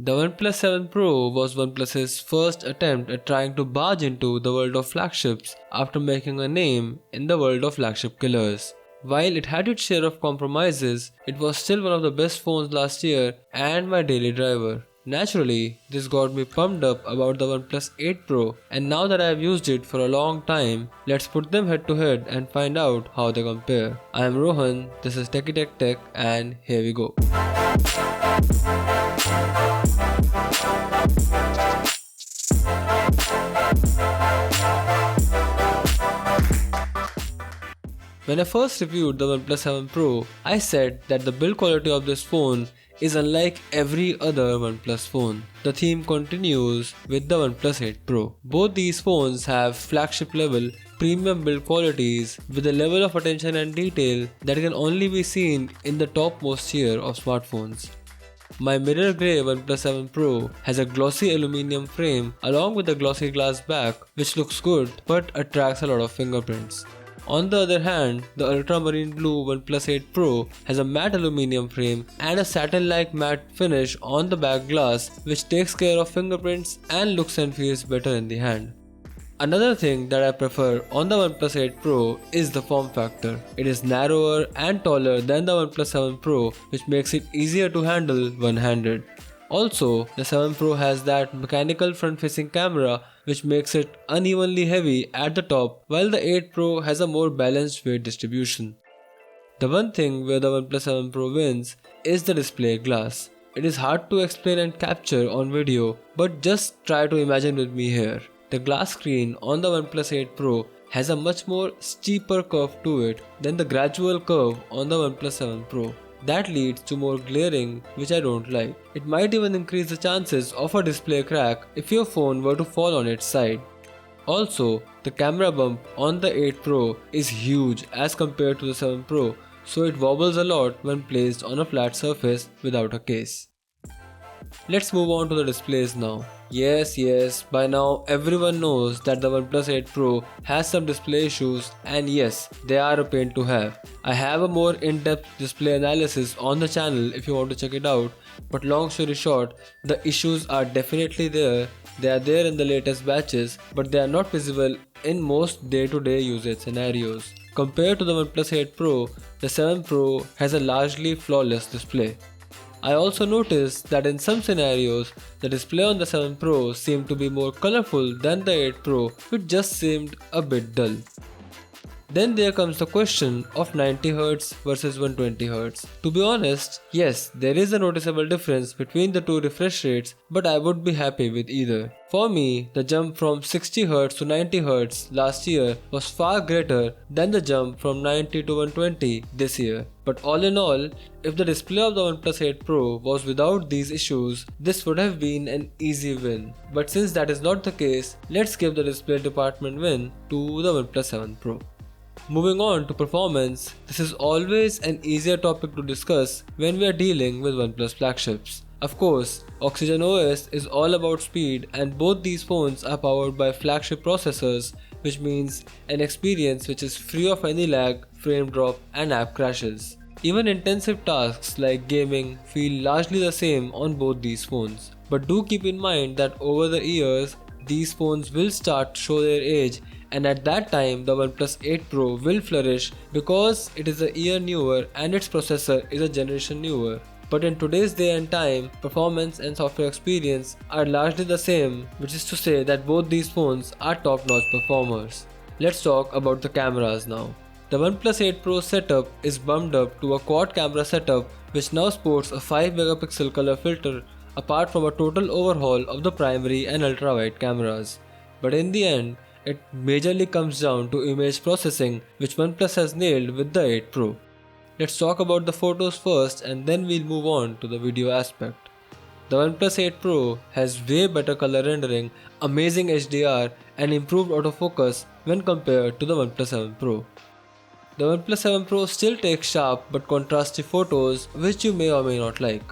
The OnePlus 7 Pro was OnePlus's first attempt at trying to barge into the world of flagships after making a name in the world of flagship killers. While it had its share of compromises, it was still one of the best phones last year and my daily driver. Naturally, this got me pumped up about the OnePlus 8 Pro, and now that I have used it for a long time, let's put them head to head and find out how they compare. I am Rohan, this is TechieTechTech, and here we go. When I first reviewed the OnePlus 7 Pro, I said that the build quality of this phone is unlike every other OnePlus phone. The theme continues with the OnePlus 8 Pro. Both these phones have flagship level premium build qualities with a level of attention and detail that can only be seen in the topmost tier of smartphones. My mirror grey OnePlus 7 Pro has a glossy aluminum frame along with a glossy glass back which looks good but attracts a lot of fingerprints. On the other hand, the ultramarine blue OnePlus 8 Pro has a matte aluminum frame and a satin-like matte finish on the back glass which takes care of fingerprints and looks and feels better in the hand. Another thing that I prefer on the OnePlus 8 Pro is the form factor. It is narrower and taller than the OnePlus 7 Pro, which makes it easier to handle one-handed. Also, the 7 Pro has that mechanical front-facing camera which makes it unevenly heavy at the top, while the 8 Pro has a more balanced weight distribution. The one thing where the OnePlus 7 Pro wins is the display glass. It is hard to explain and capture on video, but just try to imagine with me here. The glass screen on the OnePlus 8 Pro has a much more steeper curve to it than the gradual curve on the OnePlus 7 Pro. That leads to more glaring, which I don't like. It might even increase the chances of a display crack if your phone were to fall on its side. Also, the camera bump on the 8 Pro is huge as compared to the 7 Pro, so it wobbles a lot when placed on a flat surface without a case. Let's move on to the displays now. Yes, by now everyone knows that the OnePlus 8 Pro has some display issues, and yes, they are a pain to have. I have a more in-depth display analysis on the channel if you want to check it out, but long story short, the issues are definitely there. They are there in the latest batches, but they are not visible in most day-to-day usage scenarios. Compared to the OnePlus 8 Pro, the 7 Pro has a largely flawless display. I also noticed that in some scenarios, the display on the 7 Pro seemed to be more colorful than the 8 Pro, which just seemed a bit dull. Then there comes the question of 90Hz versus 120Hz. To be honest, yes, there is a noticeable difference between the two refresh rates, but I would be happy with either. For me, the jump from 60Hz to 90Hz last year was far greater than the jump from 90 to 120 this year. But all in all, if the display of the OnePlus 8 Pro was without these issues, this would have been an easy win. But since that is not the case, let's give the display department win to the OnePlus 7 Pro. Moving on to performance, this is always an easier topic to discuss when we are dealing with OnePlus flagships. Of course, Oxygen OS is all about speed, and both these phones are powered by flagship processors, which means an experience which is free of any lag, frame drop and app crashes. Even intensive tasks like gaming feel largely the same on both these phones. But do keep in mind that over the years, these phones will start to show their age, and at that time the OnePlus 8 Pro will flourish because it is a year newer and its processor is a generation newer. But in today's day and time, performance and software experience are largely the same, which is to say that both these phones are top-notch performers. Let's talk about the cameras now. The OnePlus 8 Pro setup is bumped up to a quad camera setup which now sports a 5 megapixel color filter apart from a total overhaul of the primary and ultra-wide cameras. But in the end, it majorly comes down to image processing, which OnePlus has nailed with the 8 Pro. Let's talk about the photos first and then we'll move on to the video aspect. The OnePlus 8 Pro has way better color rendering, amazing HDR and improved autofocus when compared to the OnePlus 7 Pro. The OnePlus 7 Pro still takes sharp but contrasty photos which you may or may not like.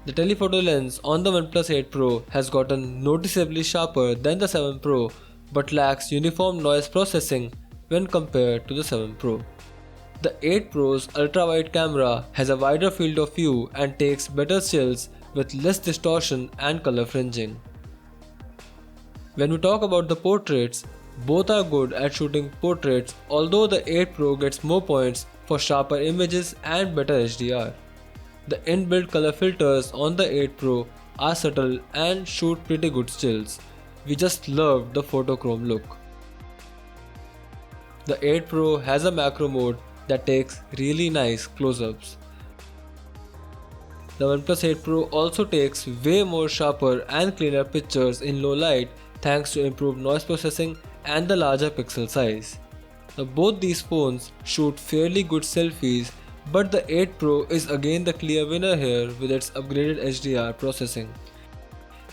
The telephoto lens on the OnePlus 8 Pro has gotten noticeably sharper than the 7 Pro but lacks uniform noise processing when compared to the 7 Pro. The 8 Pro's ultra-wide camera has a wider field of view and takes better stills with less distortion and color fringing. When we talk about the portraits, both are good at shooting portraits, although the 8 Pro gets more points for sharper images and better HDR. The inbuilt color filters on the 8 Pro are subtle and shoot pretty good stills. We just love the photochrome look. The 8 Pro has a macro mode that takes really nice close-ups. The OnePlus 8 Pro also takes way more sharper and cleaner pictures in low light thanks to improved noise processing and the larger pixel size. Now both these phones shoot fairly good selfies, but the 8 Pro is again the clear winner here with its upgraded HDR processing.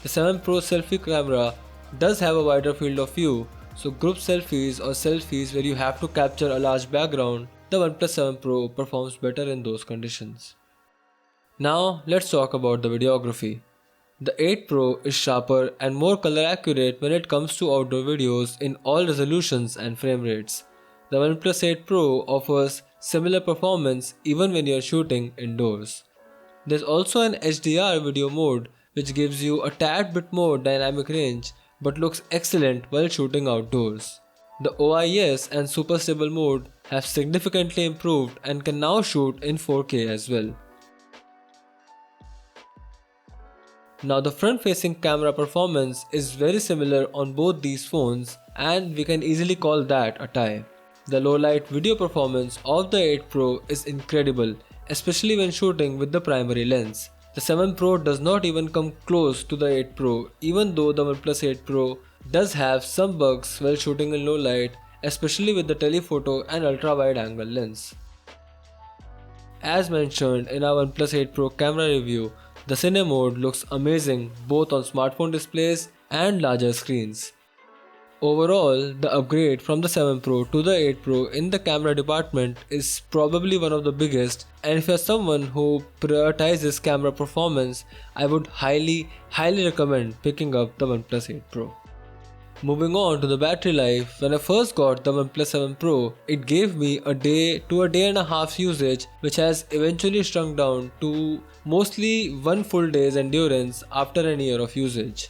The 7 Pro selfie camera does have a wider field of view, so group selfies or selfies where you have to capture a large background, the OnePlus 7 Pro performs better in those conditions. Now let's talk about the videography. The 8 Pro is sharper and more color accurate when it comes to outdoor videos in all resolutions and frame rates. The OnePlus 8 Pro offers similar performance even when you are shooting indoors. There's also an HDR video mode which gives you a tad bit more dynamic range but looks excellent while shooting outdoors. The OIS and Super Stable mode have significantly improved and can now shoot in 4K as well. Now the front-facing camera performance is very similar on both these phones and we can easily call that a tie. The low-light video performance of the 8 Pro is incredible, especially when shooting with the primary lens. The 7 Pro does not even come close to the 8 Pro, even though the OnePlus 8 Pro does have some bugs while shooting in low light, especially with the telephoto and ultra-wide angle lens. As mentioned in our OnePlus 8 Pro camera review, the Cine mode looks amazing both on smartphone displays and larger screens. Overall, the upgrade from the 7 Pro to the 8 Pro in the camera department is probably one of the biggest, and if you are someone who prioritizes camera performance, I would highly recommend picking up the OnePlus 8 Pro. Moving on to the battery life, when I first got the OnePlus 7 Pro, it gave me a day to a day and a half usage, which has eventually shrunk down to mostly 1 full day's endurance after an year of usage.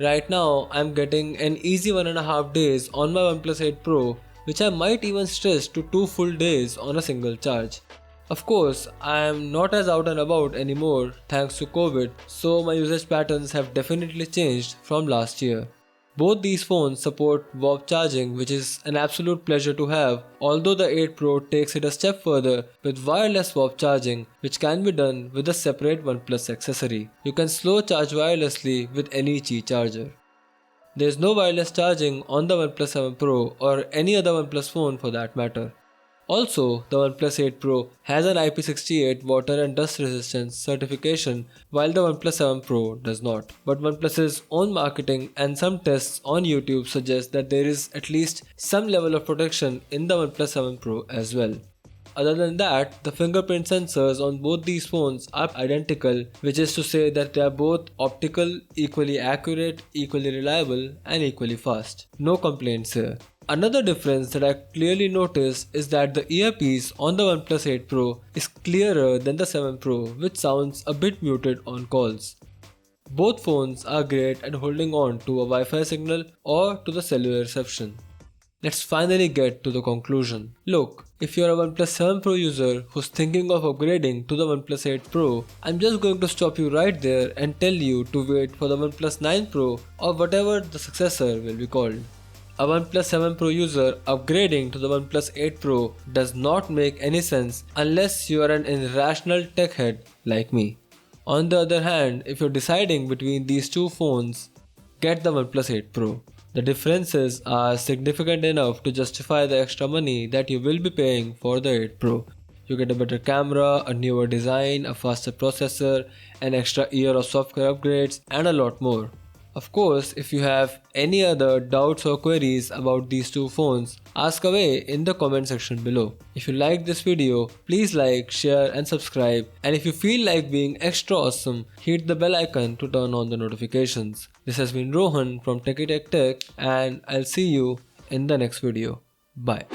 Right now, I'm getting an easy 1.5 days on my OnePlus 8 Pro, which I might even stretch to 2 full days on a single charge. Of course, I am not as out and about anymore thanks to COVID, so my usage patterns have definitely changed from last year. Both these phones support warp charging, which is an absolute pleasure to have, although the 8 Pro takes it a step further with wireless warp charging, which can be done with a separate OnePlus accessory. You can slow charge wirelessly with any Qi charger. There is no wireless charging on the OnePlus 7 Pro or any other OnePlus phone for that matter. Also, the OnePlus 8 Pro has an IP68 water and dust resistance certification while the OnePlus 7 Pro does not. But OnePlus's own marketing and some tests on YouTube suggest that there is at least some level of protection in the OnePlus 7 Pro as well. Other than that, the fingerprint sensors on both these phones are identical, which is to say that they are both optical, equally accurate, equally reliable and equally fast. No complaints here. Another difference that I clearly notice is that the earpiece on the OnePlus 8 Pro is clearer than the 7 Pro, which sounds a bit muted on calls. Both phones are great at holding on to a Wi-Fi signal or to the cellular reception. Let's finally get to the conclusion. Look, if you're a OnePlus 7 Pro user who's thinking of upgrading to the OnePlus 8 Pro, I'm just going to stop you right there and tell you to wait for the OnePlus 9 Pro or whatever the successor will be called. A OnePlus 7 Pro user upgrading to the OnePlus 8 Pro does not make any sense unless you are an irrational tech head like me. On the other hand, if you're deciding between these two phones, get the OnePlus 8 Pro. The differences are significant enough to justify the extra money that you will be paying for the 8 Pro. You get a better camera, a newer design, a faster processor, an extra year of software upgrades, and a lot more. Of course, if you have any other doubts or queries about these two phones, ask away in the comment section below. If you liked this video, please like, share and subscribe, and if you feel like being extra awesome, hit the bell icon to turn on the notifications. This has been Rohan from TechieTechTech and I'll see you in the next video. Bye.